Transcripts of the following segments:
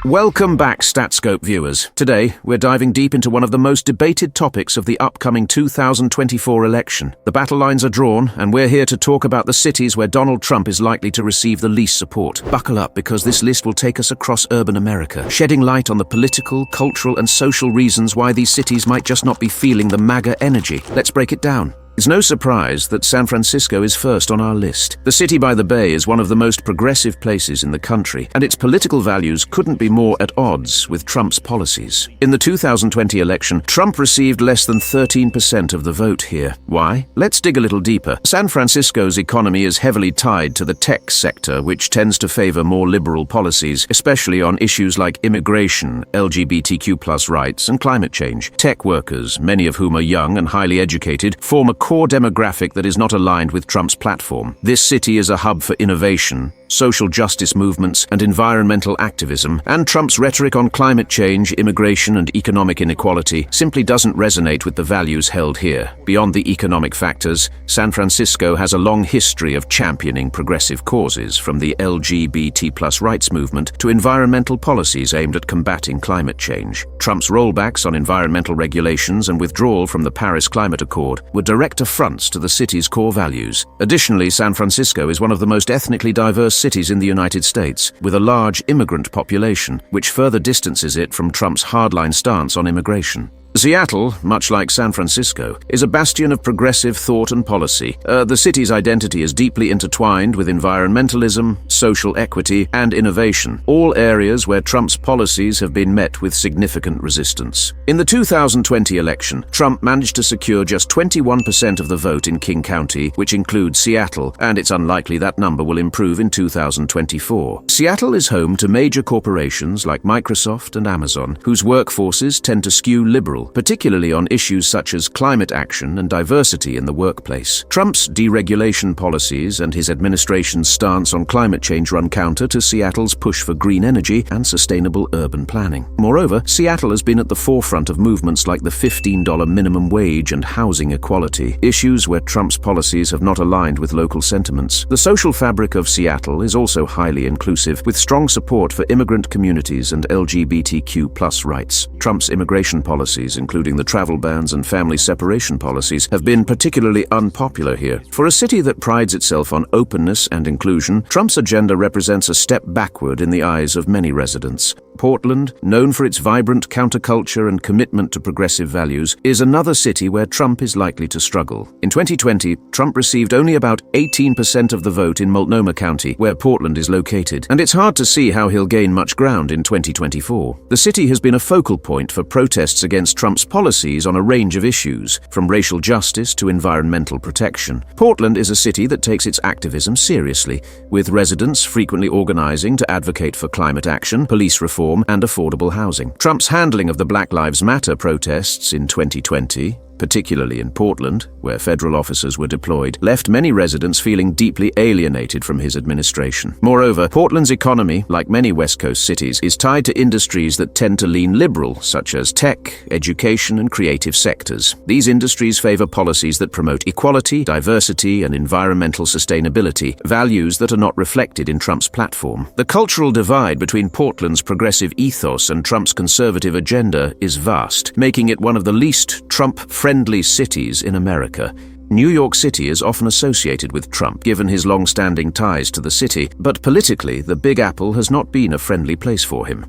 Welcome back, StatScope viewers. Today, we're diving deep into one of the most debated topics of the upcoming 2024 election. The battle lines are drawn, and we're here to talk about the cities where Donald Trump is likely to receive the least support. Buckle up, because this list will take us across urban America, shedding light on the political, cultural, and social reasons why these cities might just not be feeling the MAGA energy. Let's break it down. It's no surprise that San Francisco is first on our list. The city by the Bay is one of the most progressive places in the country, and its political values couldn't be more at odds with Trump's policies. In the 2020 election, Trump received less than 13% of the vote here. Why? Let's dig a little deeper. San Francisco's economy is heavily tied to the tech sector, which tends to favor more liberal policies, especially on issues like immigration, LGBTQ+ rights, and climate change. Tech workers, many of whom are young and highly educated, form a core demographic that is not aligned with Trump's platform. This city is a hub for innovation, social justice movements, and environmental activism, and Trump's rhetoric on climate change, immigration, and economic inequality simply doesn't resonate with the values held here. Beyond the economic factors, San Francisco has a long history of championing progressive causes, from the LGBT+ rights movement to environmental policies aimed at combating climate change. Trump's rollbacks on environmental regulations and withdrawal from the Paris Climate Accord were direct affronts to the city's core values. Additionally, San Francisco is one of the most ethnically diverse cities in the United States, with a large immigrant population, which further distances it from Trump's hardline stance on immigration. Seattle, much like San Francisco, is a bastion of progressive thought and policy. The city's identity is deeply intertwined with environmentalism, social equity, and innovation, all areas where Trump's policies have been met with significant resistance. In the 2020 election, Trump managed to secure just 21% of the vote in King County, which includes Seattle, and it's unlikely that number will improve in 2024. Seattle is home to major corporations like Microsoft and Amazon, whose workforces tend to skew liberal, particularly on issues such as climate action and diversity in the workplace. Trump's deregulation policies and his administration's stance on climate change run counter to Seattle's push for green energy and sustainable urban planning. Moreover, Seattle has been at the forefront of movements like the $15 minimum wage and housing equality, issues where Trump's policies have not aligned with local sentiments. The social fabric of Seattle is also highly inclusive, with strong support for immigrant communities and LGBTQ+ rights. Trump's immigration policies, including the travel bans and family separation policies, have been particularly unpopular here. For a city that prides itself on openness and inclusion, Trump's agenda represents a step backward in the eyes of many residents. Portland, known for its vibrant counterculture and commitment to progressive values, is another city where Trump is likely to struggle. In 2020, Trump received only about 18% of the vote in Multnomah County, where Portland is located, and it's hard to see how he'll gain much ground in 2024. The city has been a focal point for protests against Trump's policies on a range of issues, from racial justice to environmental protection. Portland is a city that takes its activism seriously, with residents frequently organizing to advocate for climate action, police reform, and affordable housing. Trump's handling of the Black Lives Matter protests in 2020, particularly in Portland, where federal officers were deployed, left many residents feeling deeply alienated from his administration. Moreover, Portland's economy, like many West Coast cities, is tied to industries that tend to lean liberal, such as tech, education, and creative sectors. These industries favor policies that promote equality, diversity, and environmental sustainability, values that are not reflected in Trump's platform. The cultural divide between Portland's progressive ethos and Trump's conservative agenda is vast, making it one of the least Trump-friendly cities in America. New York City is often associated with Trump, given his long-standing ties to the city, but politically, the Big Apple has not been a friendly place for him.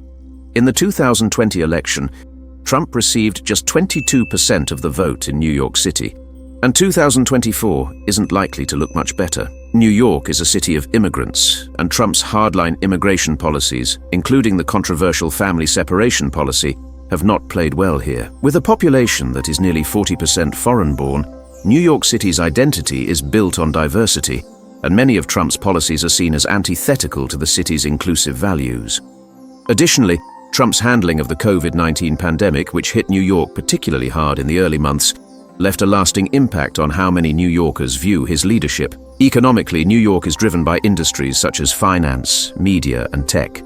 In the 2020 election, Trump received just 22% of the vote in New York City, and 2024 isn't likely to look much better. New York is a city of immigrants, and Trump's hardline immigration policies, including the controversial family separation policy, have not played well here. With a population that is nearly 40% foreign-born, New York City's identity is built on diversity, and many of Trump's policies are seen as antithetical to the city's inclusive values. Additionally, Trump's handling of the COVID-19 pandemic, which hit New York particularly hard in the early months, left a lasting impact on how many New Yorkers view his leadership. Economically, New York is driven by industries such as finance, media, and tech.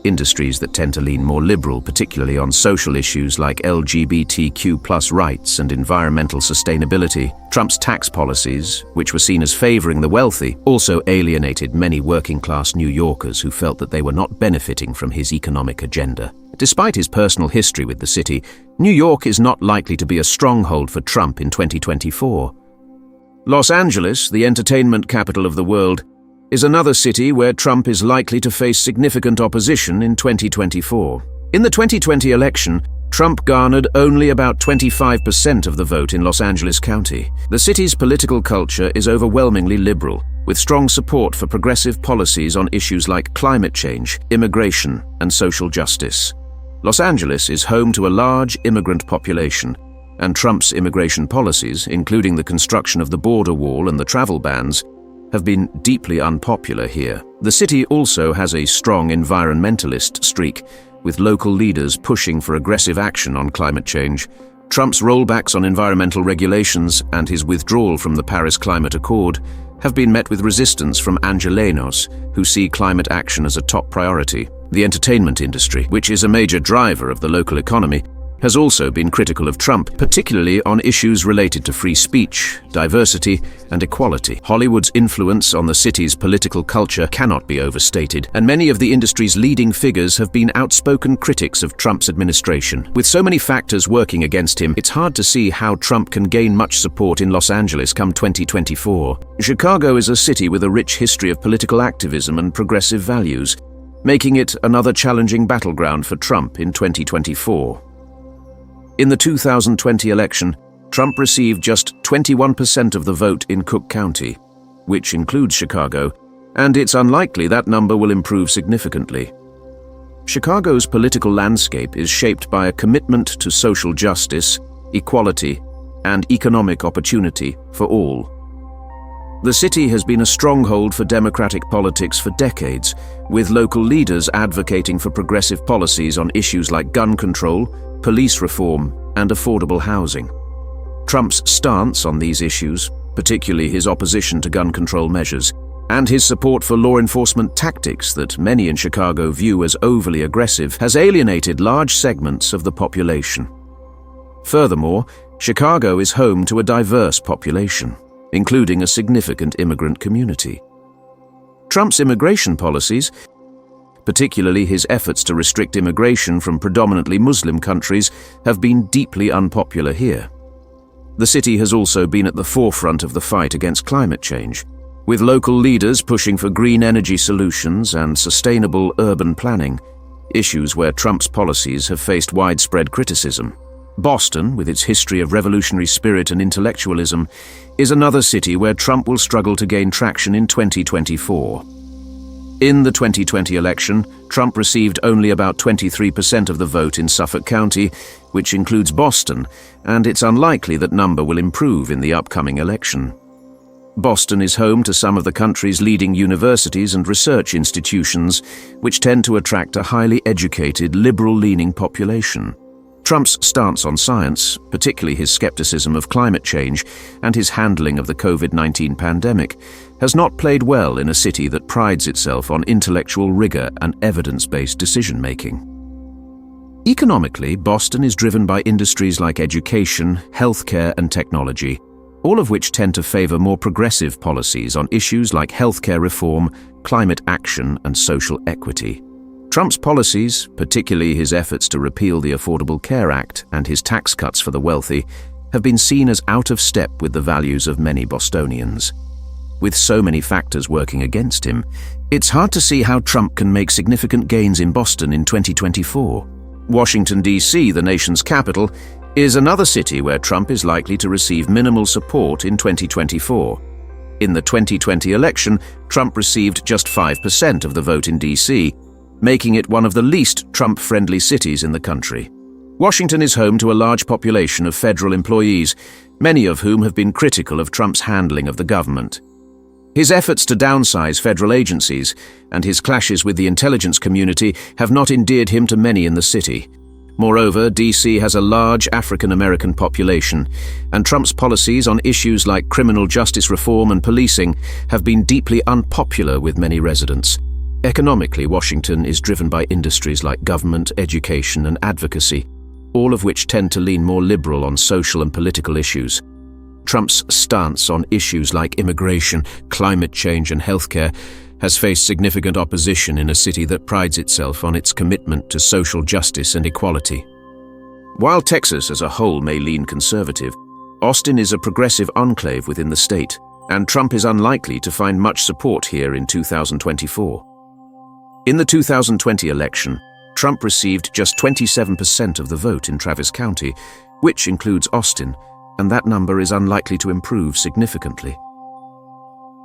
industries that tend to lean more liberal, particularly on social issues like LGBTQ+ rights and environmental sustainability. Trump's tax policies, which were seen as favoring the wealthy, also alienated many working-class New Yorkers who felt that they were not benefiting from his economic agenda. Despite his personal history with the city, New York is not likely to be a stronghold for Trump in 2024. Los Angeles, the entertainment capital of the world, is another city where Trump is likely to face significant opposition in 2024. In the 2020 election, Trump garnered only about 25% of the vote in Los Angeles County. The city's political culture is overwhelmingly liberal, with strong support for progressive policies on issues like climate change, immigration, and social justice. Los Angeles is home to a large immigrant population, and Trump's immigration policies, including the construction of the border wall and the travel bans, have been deeply unpopular here. The city also has a strong environmentalist streak, with local leaders pushing for aggressive action on climate change. Trump's rollbacks on environmental regulations and his withdrawal from the Paris Climate Accord have been met with resistance from Angelenos, who see climate action as a top priority. The entertainment industry, which is a major driver of the local economy, has also been critical of Trump, particularly on issues related to free speech, diversity, and equality. Hollywood's influence on the city's political culture cannot be overstated, and many of the industry's leading figures have been outspoken critics of Trump's administration. With so many factors working against him, it's hard to see how Trump can gain much support in Los Angeles come 2024. Chicago is a city with a rich history of political activism and progressive values, making it another challenging battleground for Trump in 2024. In the 2020 election, Trump received just 21% of the vote in Cook County, which includes Chicago, and it's unlikely that number will improve significantly. Chicago's political landscape is shaped by a commitment to social justice, equality, and economic opportunity for all. The city has been a stronghold for Democratic politics for decades, with local leaders advocating for progressive policies on issues like gun control, police reform, and affordable housing. Trump's stance on these issues, particularly his opposition to gun control measures, and his support for law enforcement tactics that many in Chicago view as overly aggressive, has alienated large segments of the population. Furthermore, Chicago is home to a diverse population, including a significant immigrant community. Trump's immigration policies, particularly his efforts to restrict immigration from predominantly Muslim countries, have been deeply unpopular here. The city has also been at the forefront of the fight against climate change, with local leaders pushing for green energy solutions and sustainable urban planning, issues where Trump's policies have faced widespread criticism. Boston, with its history of revolutionary spirit and intellectualism, is another city where Trump will struggle to gain traction in 2024. In the 2020 election, Trump received only about 23% of the vote in Suffolk County, which includes Boston, and it's unlikely that number will improve in the upcoming election. Boston is home to some of the country's leading universities and research institutions, which tend to attract a highly educated, liberal-leaning population. Trump's stance on science, particularly his skepticism of climate change and his handling of the COVID-19 pandemic, has not played well in a city that prides itself on intellectual rigor and evidence-based decision-making. Economically, Boston is driven by industries like education, healthcare, and technology, all of which tend to favor more progressive policies on issues like healthcare reform, climate action, and social equity. Trump's policies, particularly his efforts to repeal the Affordable Care Act and his tax cuts for the wealthy, have been seen as out of step with the values of many Bostonians. With so many factors working against him, it's hard to see how Trump can make significant gains in Boston in 2024. Washington, D.C., the nation's capital, is another city where Trump is likely to receive minimal support in 2024. In the 2020 election, Trump received just 5% of the vote in D.C., making it one of the least Trump-friendly cities in the country. Washington is home to a large population of federal employees, many of whom have been critical of Trump's handling of the government. His efforts to downsize federal agencies and his clashes with the intelligence community have not endeared him to many in the city. Moreover, D.C. has a large African-American population, and Trump's policies on issues like criminal justice reform and policing have been deeply unpopular with many residents. Economically, Washington is driven by industries like government, education, and advocacy, all of which tend to lean more liberal on social and political issues. Trump's stance on issues like immigration, climate change, and healthcare has faced significant opposition in a city that prides itself on its commitment to social justice and equality. While Texas as a whole may lean conservative, Austin is a progressive enclave within the state, and Trump is unlikely to find much support here in 2024. In the 2020 election, Trump received just 27% of the vote in Travis County, which includes Austin, and that number is unlikely to improve significantly.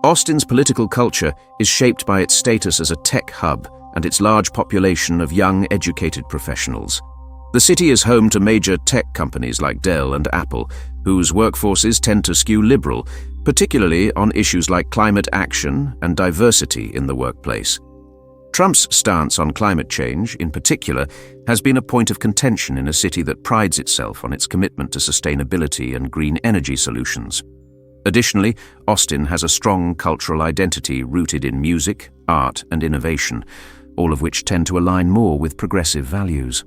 Austin's political culture is shaped by its status as a tech hub and its large population of young, educated professionals. The city is home to major tech companies like Dell and Apple, whose workforces tend to skew liberal, particularly on issues like climate action and diversity in the workplace. Trump's stance on climate change, in particular, has been a point of contention in a city that prides itself on its commitment to sustainability and green energy solutions. Additionally, Austin has a strong cultural identity rooted in music, art, and innovation, all of which tend to align more with progressive values.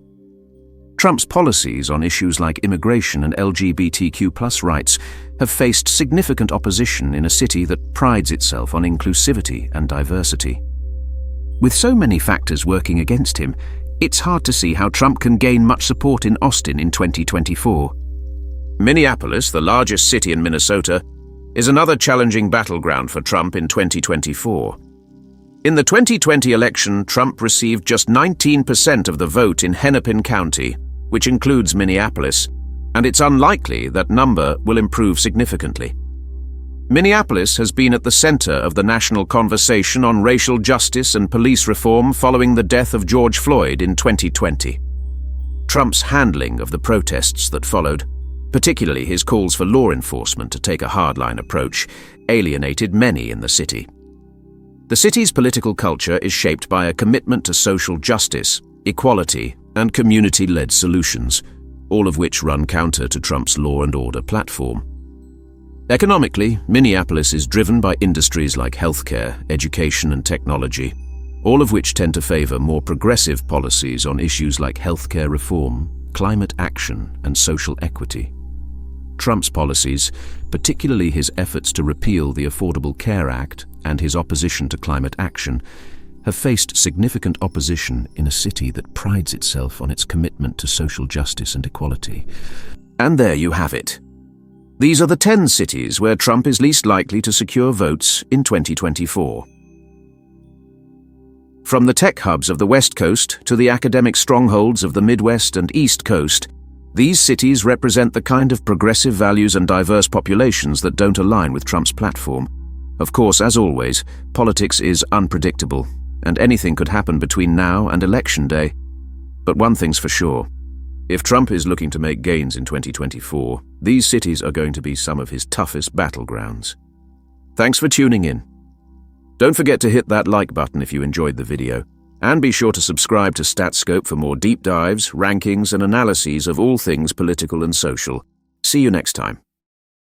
Trump's policies on issues like immigration and LGBTQ+ rights have faced significant opposition in a city that prides itself on inclusivity and diversity. With so many factors working against him, it's hard to see how Trump can gain much support in Austin in 2024. Minneapolis, the largest city in Minnesota, is another challenging battleground for Trump in 2024. In the 2020 election, Trump received just 19% of the vote in Hennepin County, which includes Minneapolis, and it's unlikely that number will improve significantly. Minneapolis has been at the center of the national conversation on racial justice and police reform following the death of George Floyd in 2020. Trump's handling of the protests that followed, particularly his calls for law enforcement to take a hardline approach, alienated many in the city. The city's political culture is shaped by a commitment to social justice, equality, and community-led solutions, all of which run counter to Trump's law and order platform. Economically, Minneapolis is driven by industries like healthcare, education, and technology, all of which tend to favor more progressive policies on issues like healthcare reform, climate action, and social equity. Trump's policies, particularly his efforts to repeal the Affordable Care Act and his opposition to climate action, have faced significant opposition in a city that prides itself on its commitment to social justice and equality. And there you have it. These are the 10 cities where Trump is least likely to secure votes in 2024. From the tech hubs of the West Coast to the academic strongholds of the Midwest and East Coast, these cities represent the kind of progressive values and diverse populations that don't align with Trump's platform. Of course, as always, politics is unpredictable, and anything could happen between now and Election Day. But one thing's for sure. If Trump is looking to make gains in 2024, these cities are going to be some of his toughest battlegrounds. Thanks for tuning in. Don't forget to hit that like button if you enjoyed the video, and be sure to subscribe to StatScope for more deep dives, rankings, and analyses of all things political and social. See you next time.